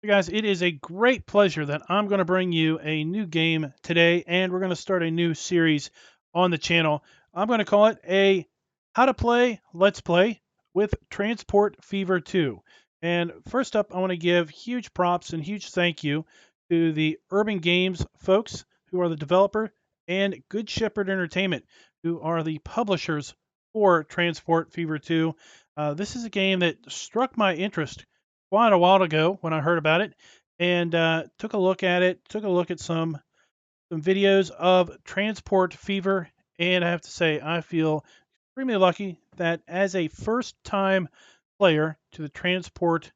Hey guys, it is a great pleasure that I'm going to bring you a new game today, and we're going to start a new series on the channel. I'm going to call it a How to Play Let's Play with Transport Fever 2. And first up, I want to give huge props and huge thank you to the Urban Games folks who are the developer and Good Shepherd Entertainment who are the publishers for Transport Fever 2. This is a game that struck my interest quite a while ago when I heard about it, and took a look at it. Took a look at some videos of Transport Fever, and I have to say I feel extremely lucky that as a first-time player to the Transport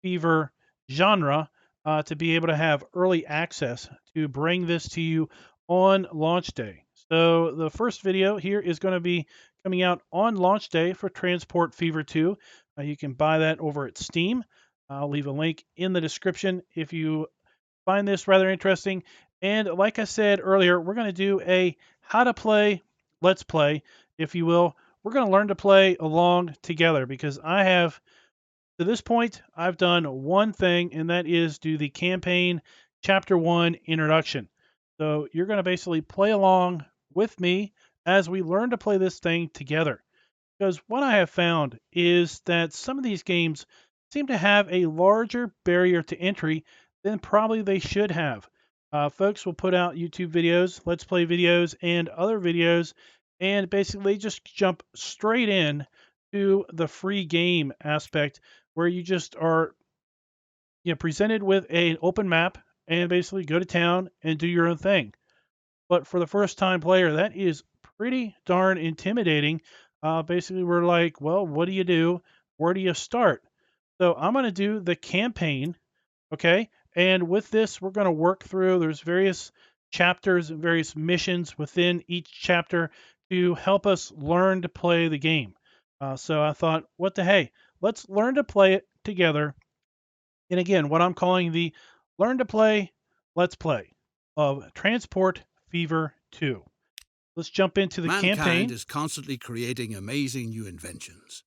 Fever genre, to be able to have early access to bring this to you on launch day. So the first video here is going to be coming out on launch day for Transport Fever 2. You can buy that over at Steam. I'll leave a link in the description if you find this rather interesting. And like I said earlier, we're going to do a how to play, let's play, if you will. We're going to learn to play along together because I have, to this point, I've done one thing, and that is do the campaign chapter 1 introduction. So you're going to basically play along with me as we learn to play this thing together. Because what I have found is that some of these games seem to have a larger barrier to entry than probably they should have. Folks will put out YouTube videos, Let's Play videos, and other videos, and basically just jump straight in to the free game aspect where you just are presented with an open map and basically go to town and do your own thing. But for the first time player, that is pretty darn intimidating. Basically, we're like, well, what do you do? Where do you start? So I'm going to do the campaign, okay? And with this, we're going to work through, there's various chapters and various missions within each chapter to help us learn to play the game. So I thought, what the hey, let's learn to play it together. And again, what I'm calling the Learn to Play, Let's Play of Transport Fever 2. Let's jump into the Mankind campaign. is constantly creating amazing new inventions.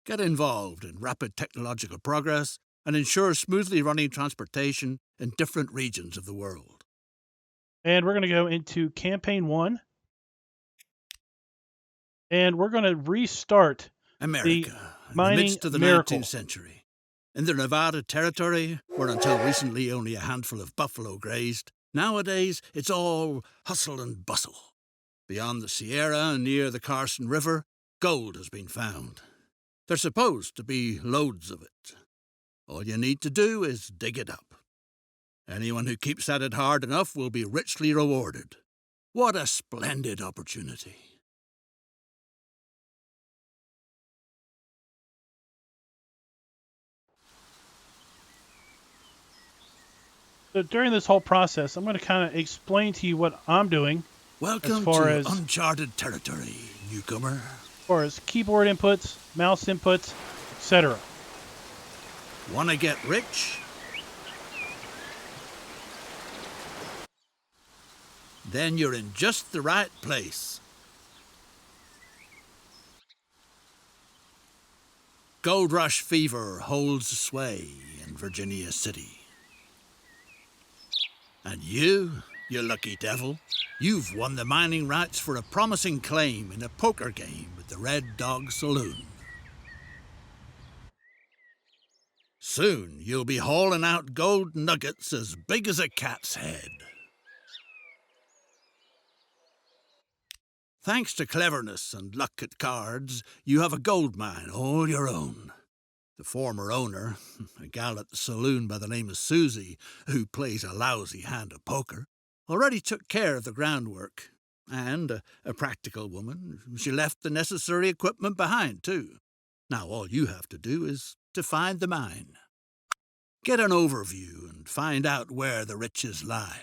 Get involved in rapid technological progress and ensure smoothly running transportation in different regions of the world. And we're going to go into campaign 1. And we're going to restart the America, in the mining midst of the 19th miracle. century. In the Nevada Territory, where until recently only a handful of buffalo grazed, nowadays it's all hustle and bustle. Beyond the Sierra and near the Carson River, gold has been found. There's supposed to be loads of it. All you need to do is dig it up. Anyone who keeps at it hard enough will be richly rewarded. What a splendid opportunity. So during this whole process, I'm going to kind of explain to you what I'm doing as Welcome far to as uncharted territory, newcomer. keyboard inputs, mouse inputs, etc. Wanna get rich? Then you're in just the right place. Gold rush fever holds sway in Virginia City. And you lucky devil, you've won the mining rights for a promising claim in a poker game at the Red Dog Saloon. Soon you'll be hauling out gold nuggets as big as a cat's head. Thanks to cleverness and luck at cards, you have a gold mine all your own. The former owner, a gal at the saloon by the name of Susie, who plays a lousy hand of poker, already took care of the groundwork. And a practical woman, she left the necessary equipment behind, too. Now all you have to do is to find the mine. Get an overview and find out where the riches lie.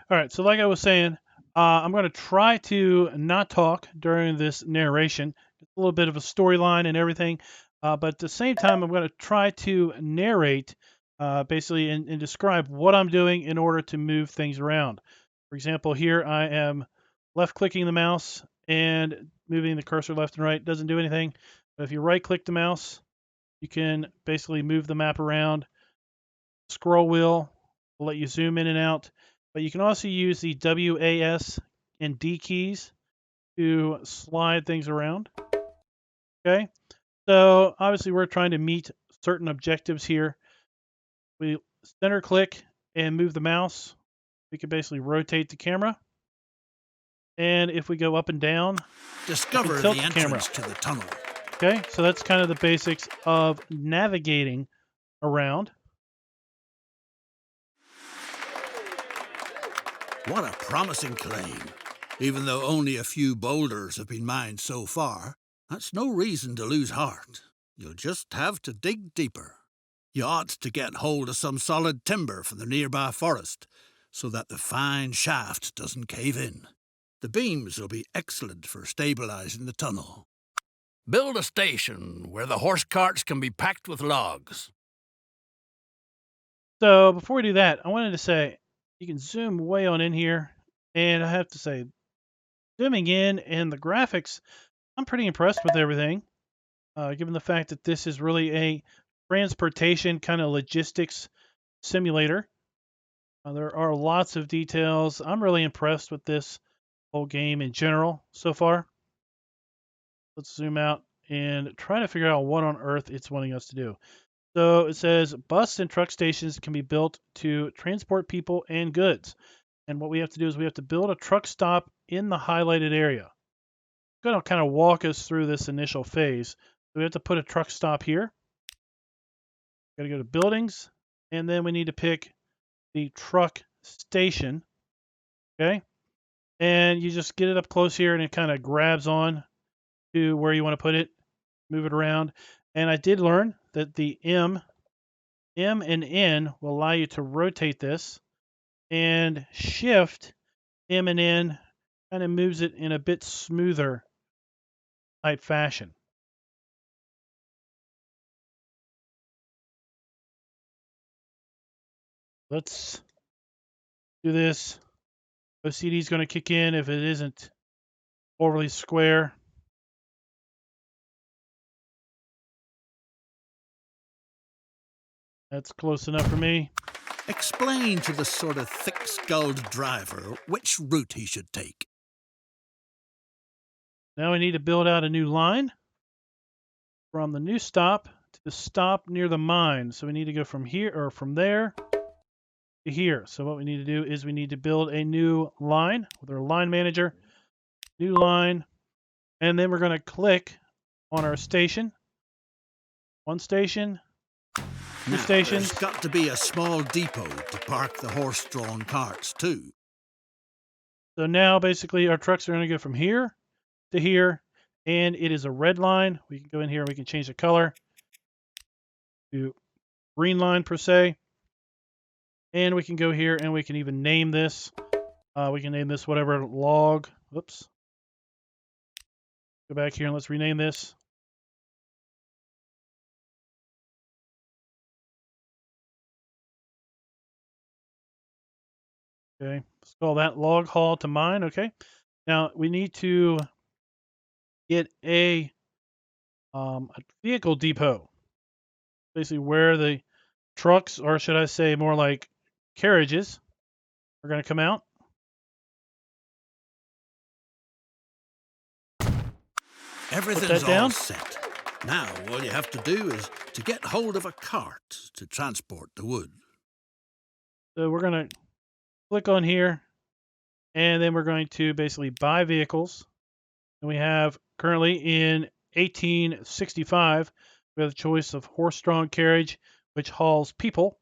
All right, so like I was saying, I'm going to try to not talk during this narration. It's a little bit of a storyline and everything, but at the same time, I'm going to try to narrate basically and describe what I'm doing in order to move things around. For example, here I am left-clicking the mouse and moving the cursor left and right. Doesn't do anything. But if you right-click the mouse, You can basically move the map around. Scroll wheel will let you zoom in and out, but you can also use the WAS and D keys to slide things around. Okay, so obviously we're trying to meet certain objectives here. We center click and move the mouse. We can basically rotate the camera. And if we go up and down, Discover tilt the the camera. entrance to the tunnel. Okay, so that's kind of the basics of navigating around. What a promising claim. Even though only a few boulders have been mined so far, that's no reason to lose heart. You'll just have to dig deeper. You ought to get hold of some solid timber from the nearby forest, so that the fine shaft doesn't cave in. The beams will be excellent for stabilizing the tunnel. Build a station where the horse carts can be packed with logs. So before we do that, I wanted to say you can zoom way on in here, and I have to say, zooming in and the graphics, I'm pretty impressed with everything, given the fact that this is really a transportation kind of logistics simulator. There are lots of details. I'm really impressed with this whole game in general so far. Let's zoom out and try to figure out what on earth it's wanting us to do. So it says bus and truck stations can be built to transport people and goods. And what we have to do is we have to build a truck stop in the highlighted area. It's going to kind of walk us through this initial phase. So we have to put a truck stop here. Got to go to buildings, and then we need to pick the truck station. Okay. And you just get it up close here, and it kind of grabs on to where you want to put it, move it around. And I did learn that the M and N will allow you to rotate this, and Shift M and N kind of moves it in a bit smoother type fashion. Let's do this. OCD is going to kick in if it isn't overly square. That's close enough for me. Explain to the sort of thick-skulled driver which route he should take. Now we need to build out a new line from the new stop to the stop near the mine. So we need to go from here or from there to here. So what we need to do is we need to build a new line with our line manager, new line, and then we're going to click on our station. One station, two stations. There's got to be a small depot to park the horse-drawn carts too. So now basically our trucks are going to go from here to here, and it is a red line. We can go in here, we can change the color to green line per se. And we can go here and we can even name this. We can name this whatever log. Whoops. Go back here and let's rename this. Okay, let's call that log haul to mine. Okay, now we need to get a vehicle depot, basically where the trucks, or should I say more like carriages, are going to come out. Everything's all set. Now all you have to do is to get hold of a cart to transport the wood. So we're going to click on here, and then we're going to basically buy vehicles. And we have currently in 1865, we have the choice of horse-drawn carriage, which hauls people,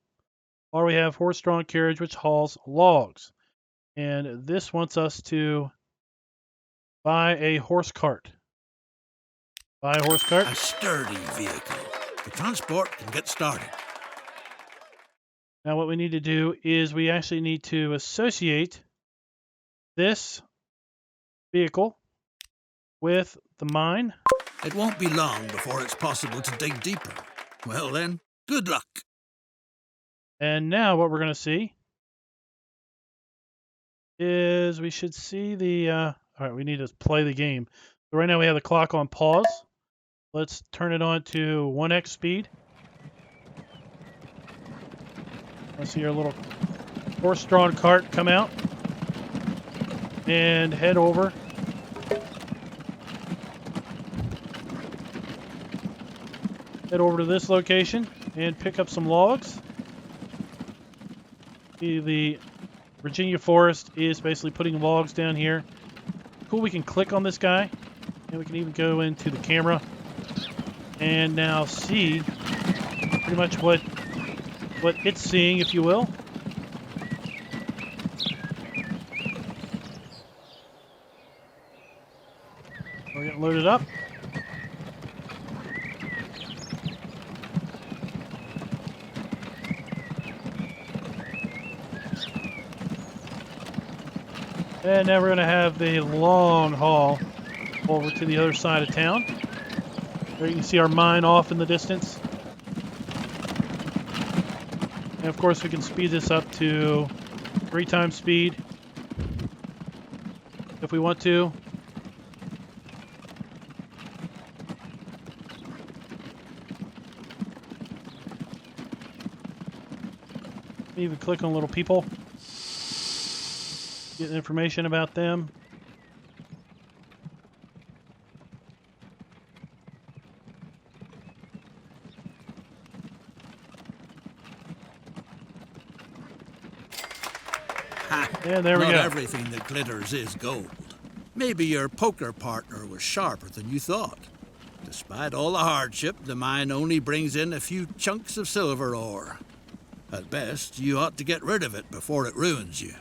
or we have horse-drawn carriage, which hauls logs. And this wants us to buy a horse cart. Buy a horse cart. A sturdy vehicle. The transport can get started. Now what we need to do is we actually need to associate this vehicle with the mine. It won't be long before it's possible to dig deeper. Well then, good luck. And now what we're going to see is we should see the, all right, we need to play the game. So right now we have the clock on pause. Let's turn it on to 1x speed. I see our little horse-drawn cart come out and head over. Head over to this location and pick up some logs. The Virginia forest is basically putting logs down here. Cool, we can click on this guy, and we can even go into the camera and now see pretty much what it's seeing, if you will. We're getting loaded up. And now we're going to have the long haul over to the other side of town. There you can see our mine off in the distance. And of course we can speed this up to 3 times speed if we want to. Even click on little people. Get information about them. And there we go. Not everything that glitters is gold. Maybe your poker partner was sharper than you thought. Despite all the hardship, the mine only brings in a few chunks of silver ore. At best, you ought to get rid of it before it ruins you.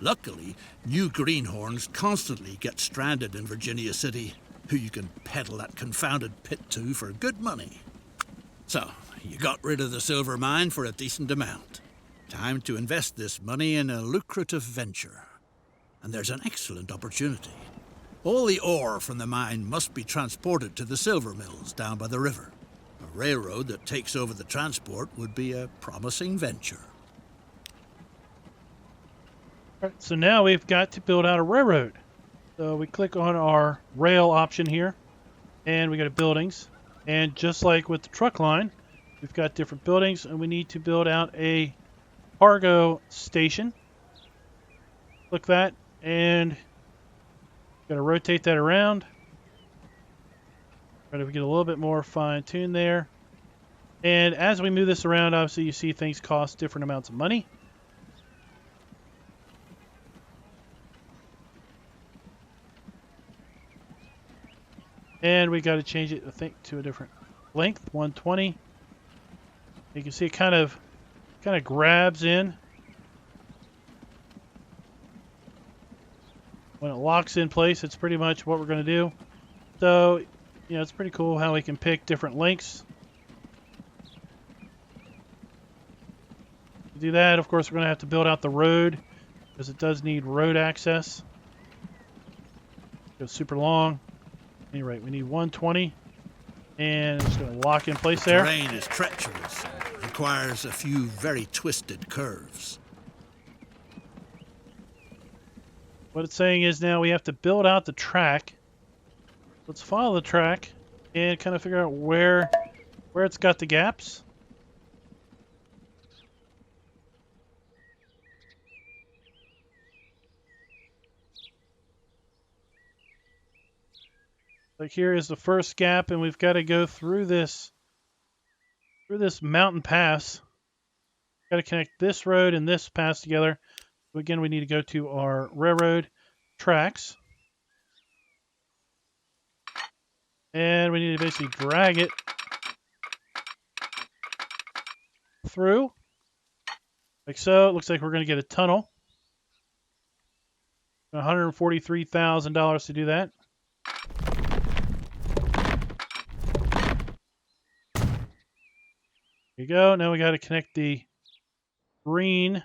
Luckily, new greenhorns constantly get stranded in Virginia City, who you can peddle that confounded pit to for good money. So, you got rid of the silver mine for a decent amount. Time to invest this money in a lucrative venture. And there's an excellent opportunity. All the ore from the mine must be transported to the silver mills down by the river. A railroad that takes over the transport would be a promising venture. All right, so now we've got to build out a railroad. So we click on our rail option here, and we go to buildings. And just like with the truck line, we've got different buildings, and we need to build out a cargo station. Click that, and got to rotate that around. Try to get a little bit more fine-tuned there. And as we move this around, obviously you see things cost different amounts of money. And we got to change it, I think, to a different length, 120. You can see it kind of grabs in. When it locks in place, it's pretty much what we're going to do. So, you know, it's pretty cool how we can pick different lengths. To do that, of course, we're going to have to build out the road because it does need road access. It goes super long. Anyway, we need 120, and it's going to lock in place there. The terrain is treacherous and requires a few very twisted curves. What it's saying is now we have to build out the track. Let's follow the track and kind of figure out where it's got the gaps. Like here is the first gap, and we've got to go through this mountain pass. Got to connect this road and this pass together. So again, we need to go to our railroad tracks. And we need to basically drag it through. Like so. It looks like we're going to get a tunnel. $143,000 to do that. There you go. Now we got to connect the green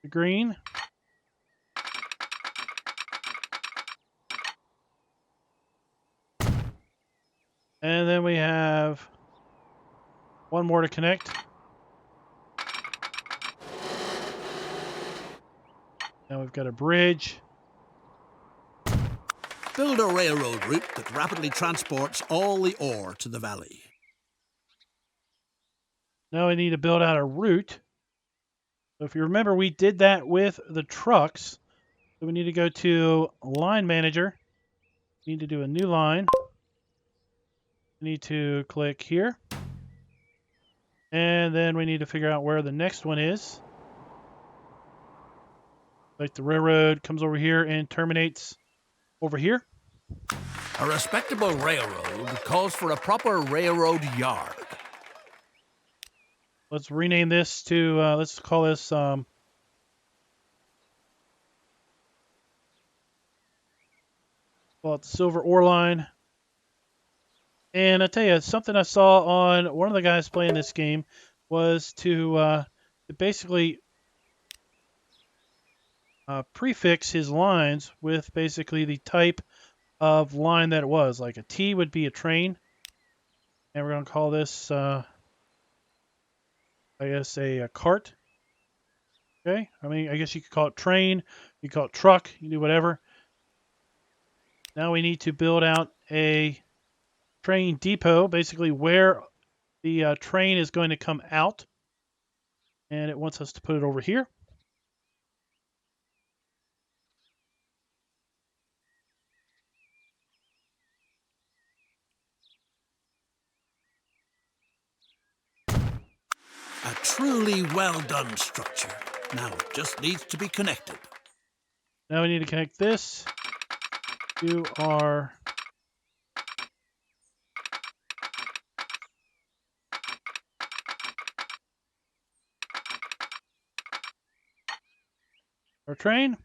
green. And then we have one more to connect. Now we've got a bridge Build a railroad route that rapidly transports all the ore to the valley. Now we need to build out a route. So if you remember, we did that with the trucks. So we need to go to Line Manager. We need to do a new line. We need to click here. And then we need to figure out where the next one is. Like the railroad comes over here and terminates over here. A respectable railroad calls for a proper railroad yard. Let's rename this to, let's call this, call it the Silver Ore Line. And I tell you, something I saw on one of the guys playing this game was to basically prefix his lines with basically the type of line that it was. Like a T would be a train. And we're going to call this, I guess, a cart. Okay? I mean, I guess you could call it train. You could call it truck. You can do whatever. Now we need to build out a train depot, basically where the train is going to come out. And it wants us to put it over here. A truly well-done structure. Now it just needs to be connected. Now we need to connect this to our train,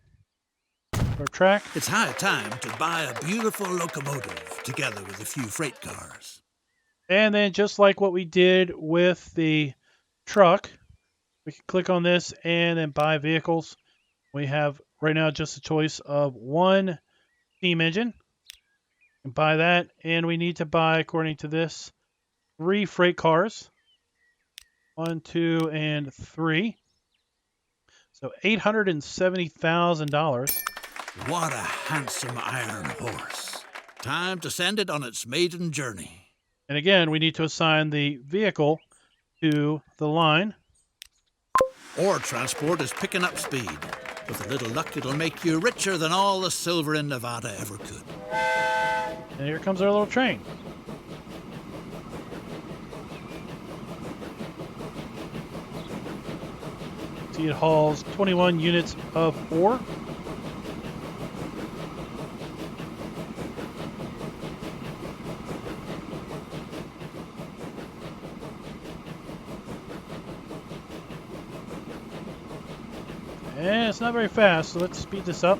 our track. It's high time to buy a beautiful locomotive together with a few freight cars. And then just like what we did with the truck, we can click on this and then buy vehicles. We have right now just a choice of one steam engine. And buy that, and we need to buy, according to this, 3 freight cars. 1, 2, and 3. So $870,000. What a handsome iron horse. Time to send it on its maiden journey. And again, we need to assign the vehicle to the line. Ore transport is picking up speed. With a little luck, it'll make you richer than all the silver in Nevada ever could. And here comes our little train. See, it hauls 21 units of ore. And it's not very fast, so let's speed this up.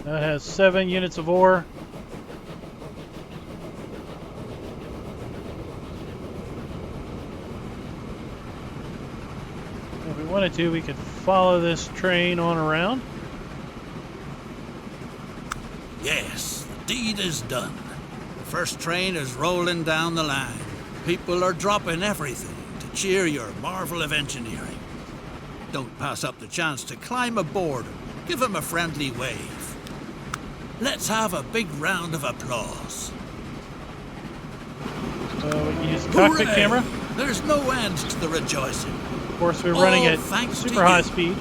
That has 7 units of ore. If we wanted to, we could follow this train on around. Yes, the deed is done. The first train is rolling down the line. People are dropping everything to cheer your marvel of engineering. Don't pass up the chance to climb aboard. Give them a friendly wave. Let's have a big round of applause. We can use the cockpit Hooray! camera. There's no end to the rejoicing. Of course, we're running at thanks to super high you. speed.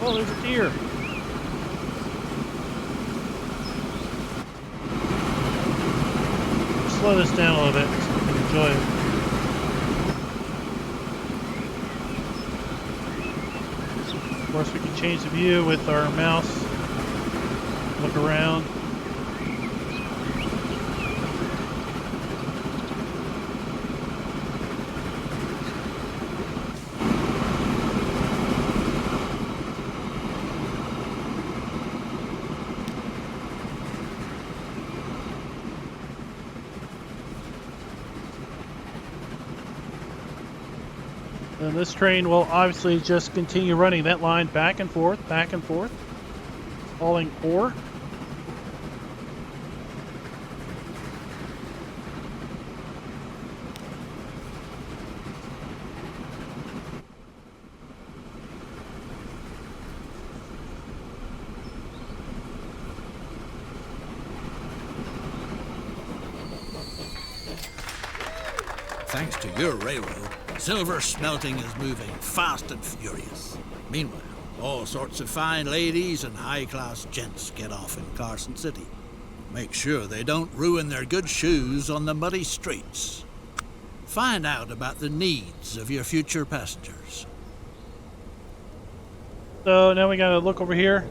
Oh, there's a deer. Slow this down a little bit so we can enjoy it. Of course, we can change the view with our mouse. Look around. Then this train will obviously just continue running that line back and forth, hauling ore. Thanks to your railroad, silver smelting is moving fast and furious. Meanwhile, all sorts of fine ladies and high-class gents get off in Carson City. Make sure they don't ruin their good shoes on the muddy streets. Find out about the needs of your future passengers. So now we gotta look over here.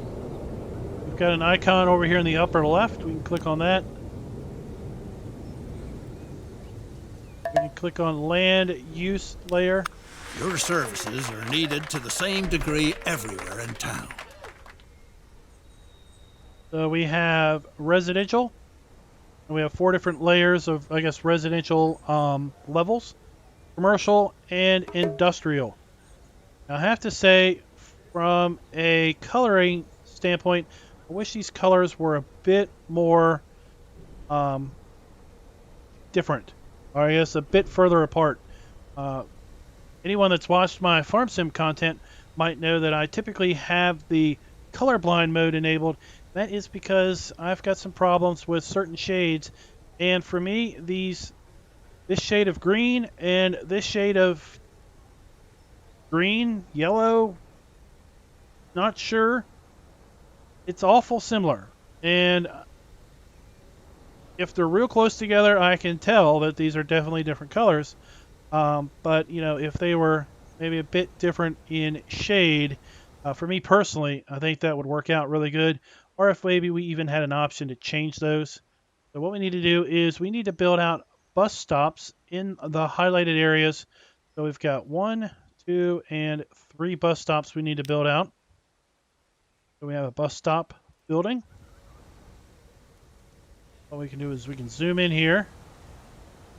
We've got an icon over here in the upper left. We can click on that. We can click on land use layer. Your services are needed to the same degree everywhere in town. So we have residential. And we have 4 different layers of, I guess, residential levels. Commercial and industrial. Now, I have to say, from a coloring standpoint, I wish these colors were a bit more different. Or I guess a bit further apart. Anyone that's watched my farm sim content might know that I typically have the colorblind mode enabled. That is because I've got some problems with certain shades, and for me, this shade of green and this shade of green, yellow, not sure, it's awful similar. And if they're real close together, I can tell that these are definitely different colors. But, you know, if they were maybe a bit different in shade, for me personally, I think that would work out really good. Or if maybe we even had an option to change those. So what we need to do is we need to build out bus stops in the highlighted areas. So we've got 1, 2, and 3 bus stops we need to build out. So we have a bus stop building. What we can do is we can zoom in here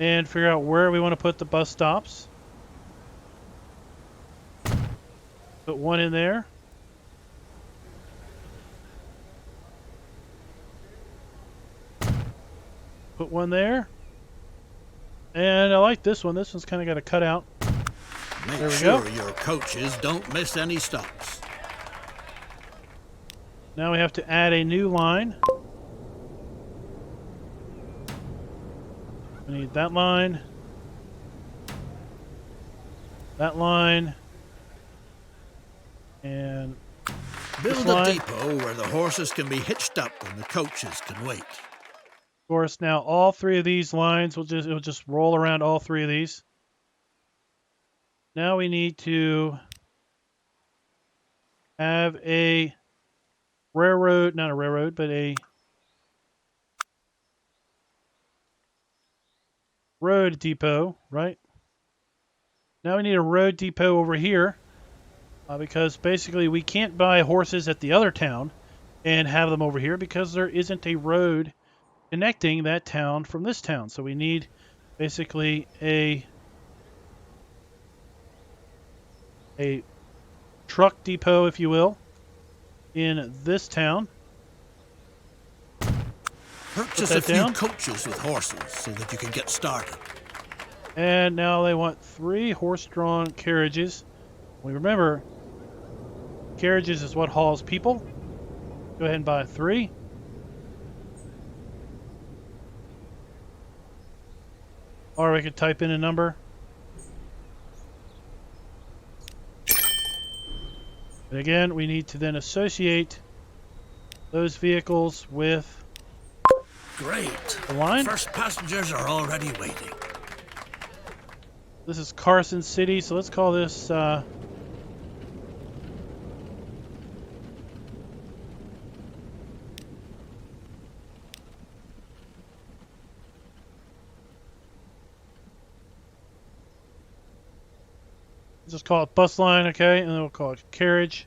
and figure out where we want to put the bus stops. Put 1 in there. Put 1 there. And I like this one. This one's kind of got a cutout. Make sure your coaches don't miss any stops. Now we have to add a new line. We need that line. That line. And build a depot where the horses can be hitched up and the coaches can wait. Of course, now all 3 of these lines will just roll around all 3 of these. Now we need to have a railroad, not a railroad, but a road depot, right? Now we need a road depot over here because basically we can't buy horses at the other town and have them over here because there isn't a road connecting that town from this town. So we need basically a truck depot, if you will, in this town. Purchase a few coaches with horses so that you can get started. And now they want 3 horse-drawn carriages. We remember, carriages is what hauls people. Go ahead and buy 3. Or we could type in a number. And again, we need to then associate those vehicles with Great. the line. First passengers are already waiting. This is Carson City, so let's call this just call it bus line, okay, and then we'll call it carriage.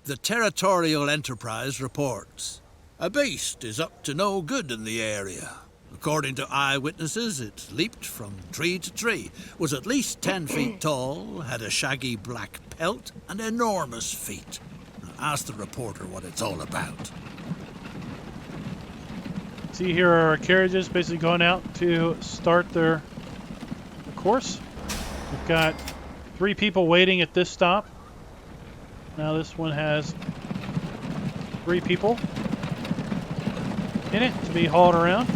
The Territorial Enterprise reports. A beast is up to no good in the area. According to eyewitnesses, it leaped from tree to tree, was at least 10 feet tall, had a shaggy black pelt, and enormous feet. Ask the reporter what it's all about. See, here are our carriages basically going out to start their course. We've got 3 people waiting at this stop. Now this one has 3 people in it to be hauled around.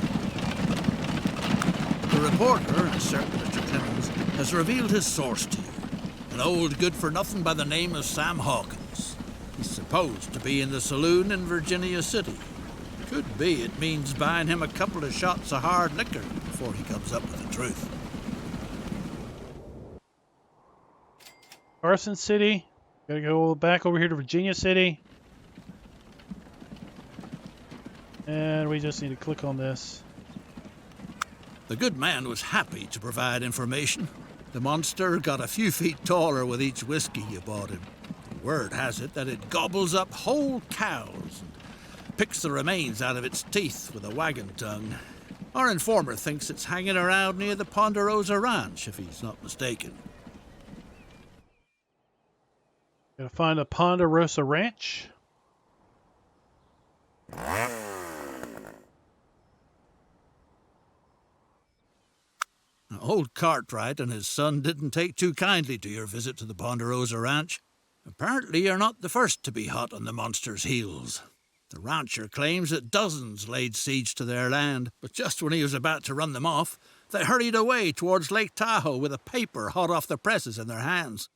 The reporter, a certain Mr. Clemens, has revealed his source to you. An old good-for-nothing by the name of Sam Hawkins. He's supposed to be in the saloon in Virginia City. Could be it means buying him a couple of shots of hard liquor before he comes up with the truth. Carson City. Gotta go back over here to Virginia City. And we just need to click on this. The good man was happy to provide information. The monster got a few feet taller with each whiskey you bought him. Word has it that it gobbles up whole cows and picks the remains out of its teeth with a wagon tongue. Our informer thinks it's hanging around near the Ponderosa Ranch, if he's not mistaken. Gotta find a Ponderosa Ranch. Old Cartwright and his son didn't take too kindly to your visit to the Ponderosa Ranch. Apparently you're not the first to be hot on the monster's heels. The rancher claims that dozens laid siege to their land, but just when he was about to run them off, they hurried away towards Lake Tahoe with a paper hot off the presses in their hands.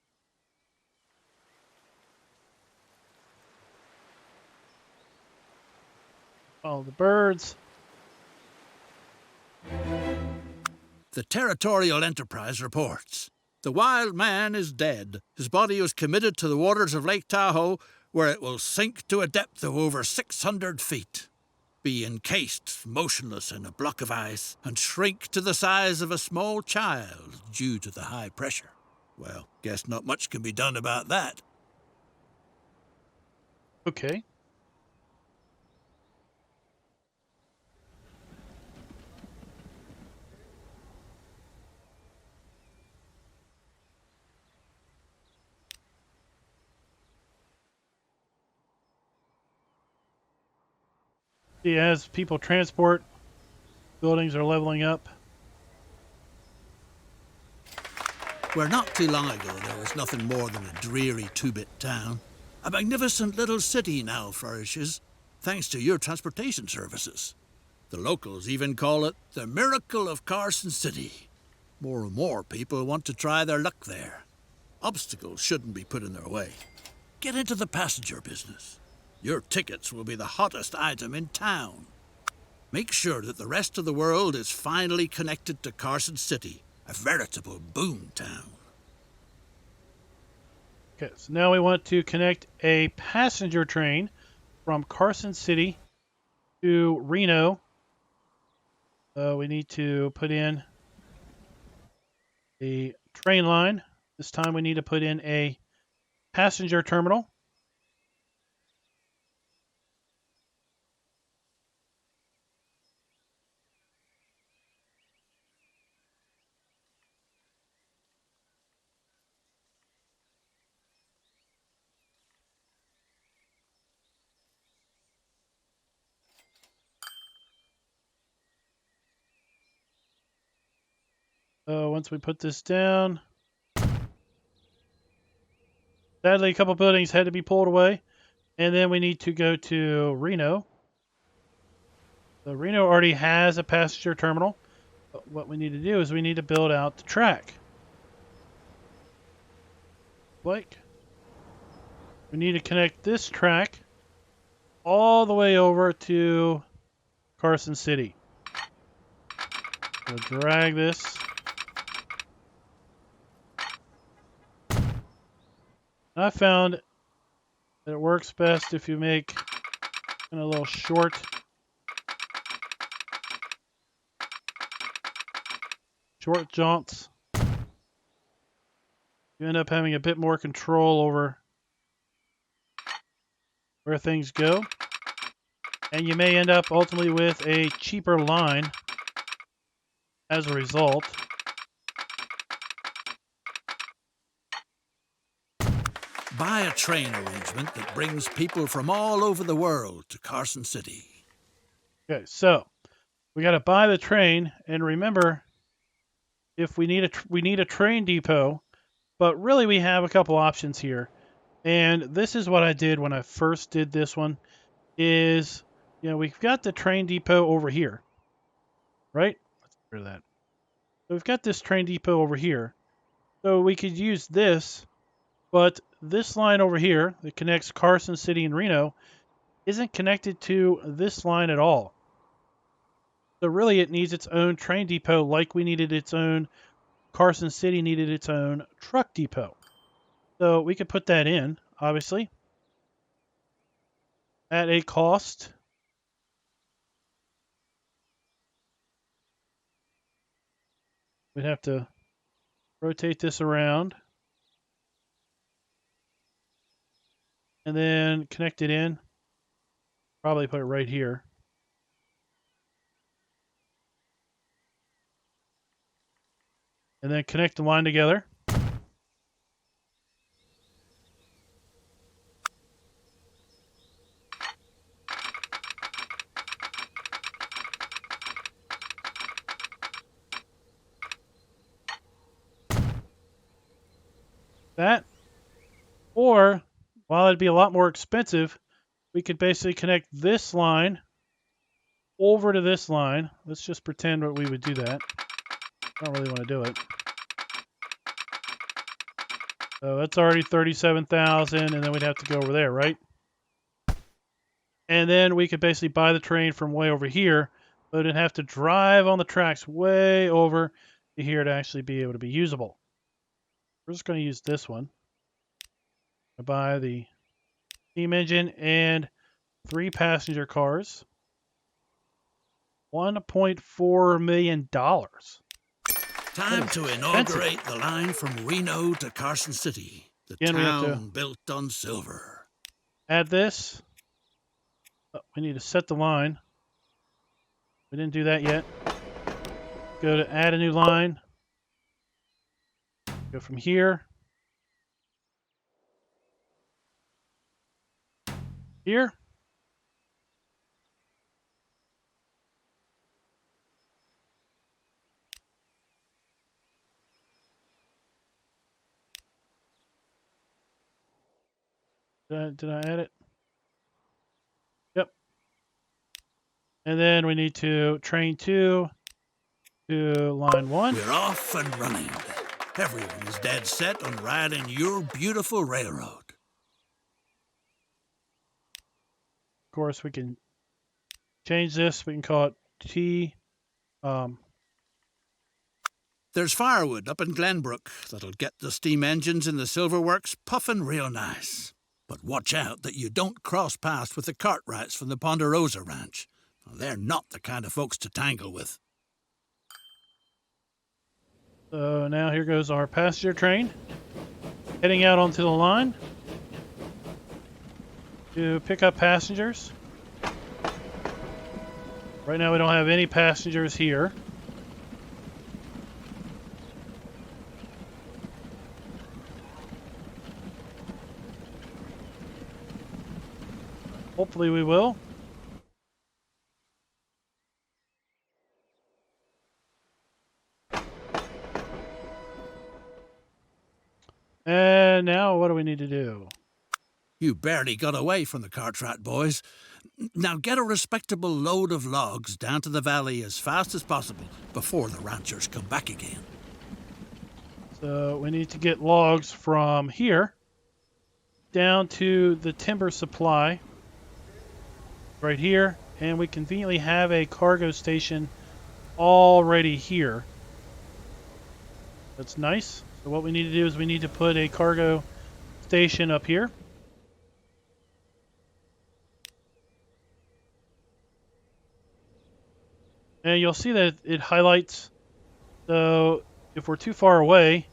Follow the birds. The Territorial Enterprise reports. The wild man is dead. His body was committed to the waters of Lake Tahoe, where it will sink to a depth of over 600 feet. Be encased, motionless in a block of ice, and shrink to the size of a small child due to the high pressure. Well, guess not much can be done about that. Okay. See, as people transport, buildings are leveling up. Where not too long ago there was nothing more than a dreary two-bit town, a magnificent little city now flourishes, thanks to your transportation services. The locals even call it the miracle of Carson City. More and more people want to try their luck there. Obstacles shouldn't be put in their way. Get into the passenger business. Your tickets will be the hottest item in town. Make sure that the rest of the world is finally connected to Carson City, a veritable boom town. Okay, so now we want to connect a passenger train from Carson City to Reno. We need to put in a train line. This time we need to put in a passenger terminal. Once we put this down, sadly a couple buildings had to be pulled away, and then we need to go to Reno. So Reno already has a passenger terminal, but what we need to do is we need to build out the track. Like, we need to connect this track all the way over to Carson City. We'll drag this. I found that it works best if you make a little short jaunts. You end up having a bit more control over where things go. And you may end up ultimately with a cheaper line as a result. Buy a train arrangement that brings people from all over the world to Carson City. Okay, so we got to buy the train, and remember, if we need a train depot, but really we have a couple options here. And this is what I did when I first did this one is, we've got the train depot over here, right? Let's get rid of that. So we've got this train depot over here. So we could use this, but this line over here that connects Carson City and Reno isn't connected to this line at all. So really it needs its own train depot like we needed its own, Carson City needed its own truck depot. So we could put that in, obviously, at a cost. We'd have to rotate this around and then connect it in. Probably put it right here. And then connect the line together. That. Or, while it'd be a lot more expensive, we could basically connect this line over to this line. Let's just pretend that we would do that. I don't really want to do it. So that's already 37,000, and then we'd have to go over there, right? And then we could basically buy the train from way over here, but it'd have to drive on the tracks way over to here to actually be able to be usable. We're just going to use this one. I buy the steam engine and 3 passenger cars. $1.4 million. Time to inaugurate the line from Reno to Carson City, the town built on silver. Add this. Oh, we need to set the line. We didn't do that yet. Go to add a new line. Go from here. Here. Did I add it? Yep. And then we need to train 2 to line 1. We're off and running. Everyone is dead set on riding your beautiful railroad. Of course, we can change this. We can call it T. There's firewood up in Glenbrook that'll get the steam engines in the silver works puffing real nice. But watch out that you don't cross paths with the Cartwrights from the Ponderosa Ranch. They're not the kind of folks to tangle with. So now here goes our passenger train, heading out onto the line to pick up passengers. Right now we don't have any passengers here. Hopefully we will. And now what do we need to do? You barely got away from the Cartwright boys. Now get a respectable load of logs down to the valley as fast as possible before the ranchers come back again. So we need to get logs from here down to the timber supply right here, and we conveniently have a cargo station already here. That's nice. So what we need to do is we need to put a cargo station up here. And you'll see that it highlights. So if we're too far away, you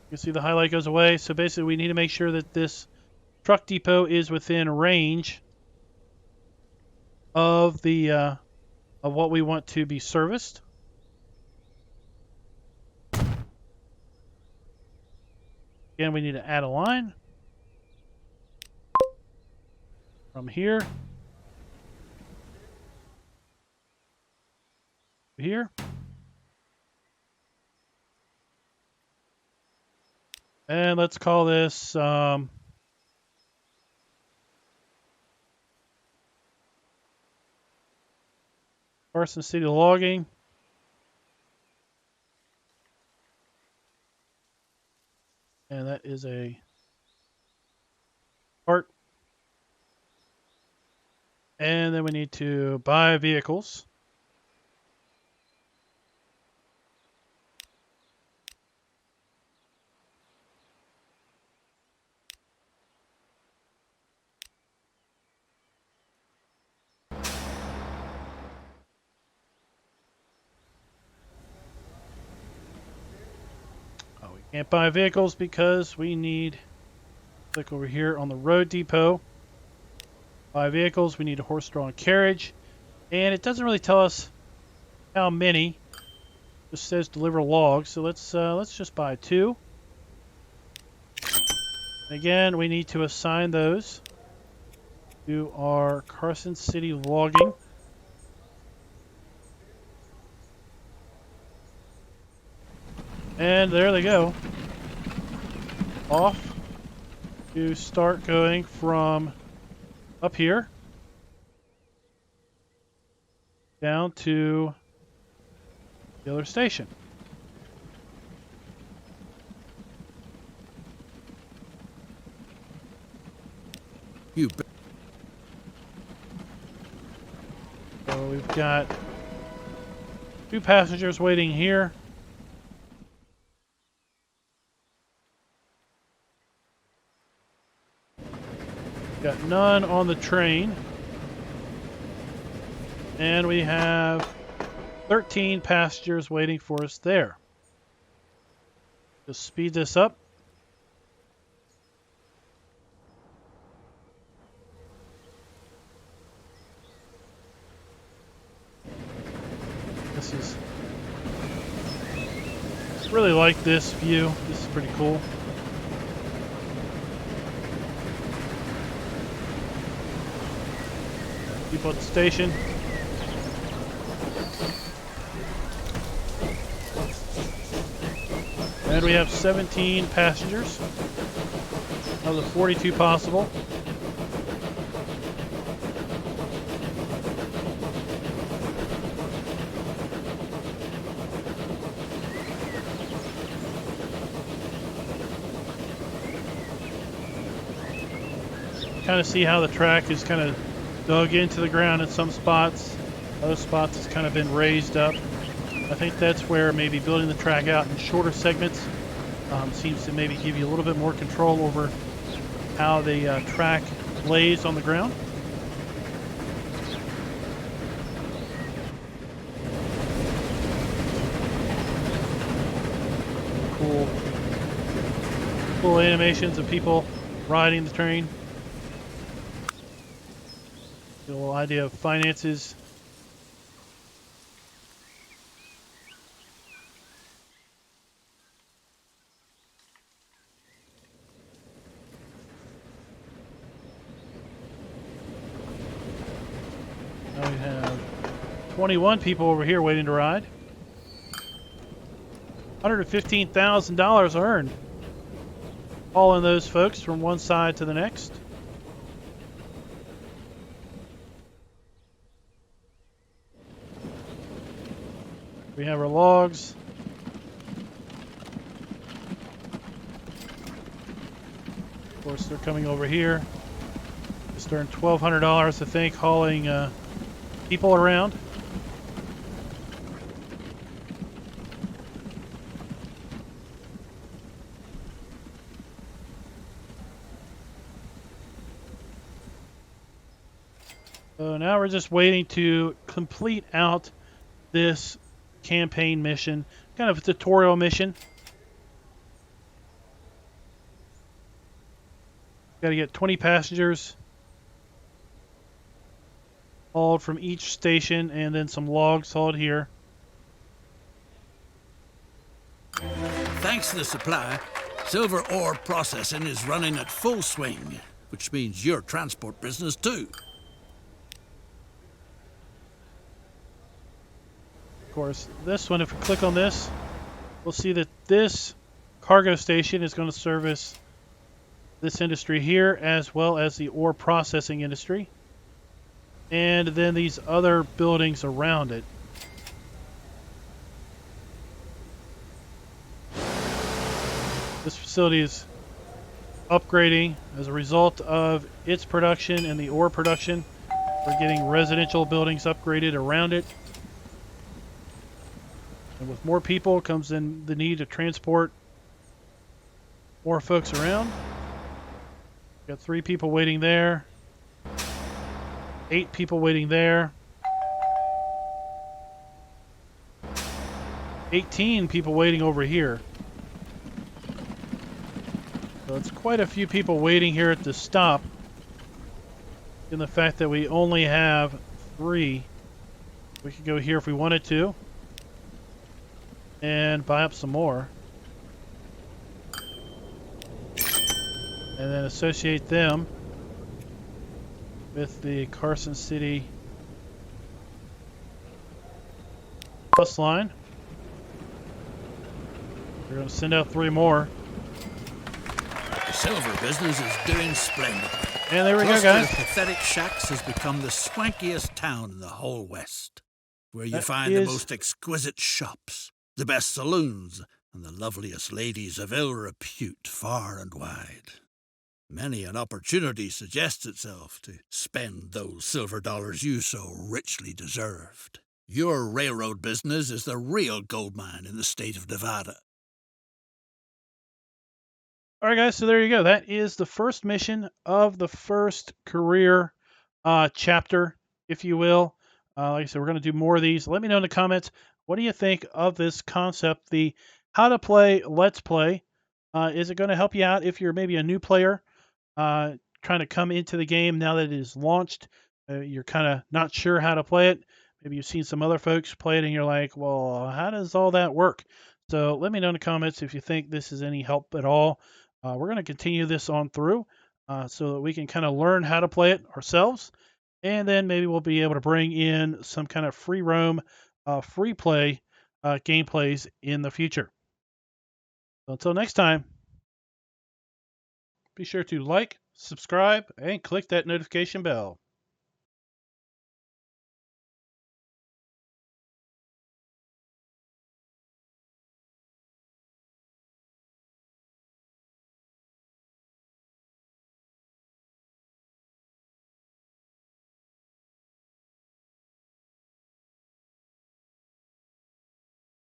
can see the highlight goes away. So basically we need to make sure that this truck depot is within range of the of what we want to be serviced. Again, we need to add a line from here to here. And let's call this Carson City Logging. And that is a cart. And then we need to buy vehicles. Oh, we can't buy vehicles because we need, click over here on the road depot. Buy vehicles, we need a horse-drawn carriage. And it doesn't really tell us how many. It just says deliver logs. So let's just buy 2. Again, we need to assign those to our Carson City Logging. And there they go. Off to start going from up here down to the other station. You bet. So we've got 2 passengers waiting here. Got none on the train. And we have 13 passengers waiting for us there. Just speed this up. This is... I really like this view. This is pretty cool. People at the station. And we have 17 passengers of the 42 possible. Kind of see how the track is kind of dug into the ground in some spots. Other spots it's kind of been raised up. I think that's where maybe building the track out in shorter segments seems to maybe give you a little bit more control over how the track lays on the ground. Cool animations of people riding the train. Get a little idea of finances. Now we have 21 people over here waiting to ride. $115,000 earned. Hauling those folks from one side to the next. We have our logs. Of course, they're coming over here. Just earned $1,200, I think, hauling people around. So now we're just waiting to complete out this campaign mission, kind of a tutorial mission. Got to get 20 passengers hauled from each station and then some logs hauled here. Thanks to the supply, Silver ore processing is running at full swing, which means your transport business too. Of course, this one, if we click on this, we'll see that this cargo station is going to service this industry here as well as the ore processing industry. And then these other buildings around it. This facility is upgrading as a result of its production and the ore production. We're getting residential buildings upgraded around it. And with more people comes in the need to transport more folks around. Got 3 people waiting there. 8 people waiting there. 18 people waiting over here. So it's quite a few people waiting here at the stop. In the fact that we only have 3. We could go here if we wanted to. And buy up some more. And then associate them with the Carson City bus line. We're going to send out 3 more. The silver business is doing splendidly. And there we go, guys. Pathetic Shacks has become the swankiest town in the whole West, where you find the most exquisite shops, the best saloons, and the loveliest ladies of ill repute far and wide. Many an opportunity suggests itself to spend those silver dollars you so richly deserved. Your railroad business is the real gold mine in the state of Nevada. All right, guys, so there you go. That is the first mission of the first career chapter, if you will. Like I said, we're going to do more of these. Let me know in the comments, what do you think of this concept, the how to play Let's Play? Is it going to help you out if you're maybe a new player trying to come into the game now that it is launched? You're kind of not sure how to play it. Maybe you've seen some other folks play it and you're like, well, how does all that work? So let me know in the comments if you think this is any help at all. We're going to continue this on through so that we can kind of learn how to play it ourselves. And then maybe we'll be able to bring in some kind of free roam, free play gameplays in the future. So until next time, be sure to like, subscribe, and click that notification bell.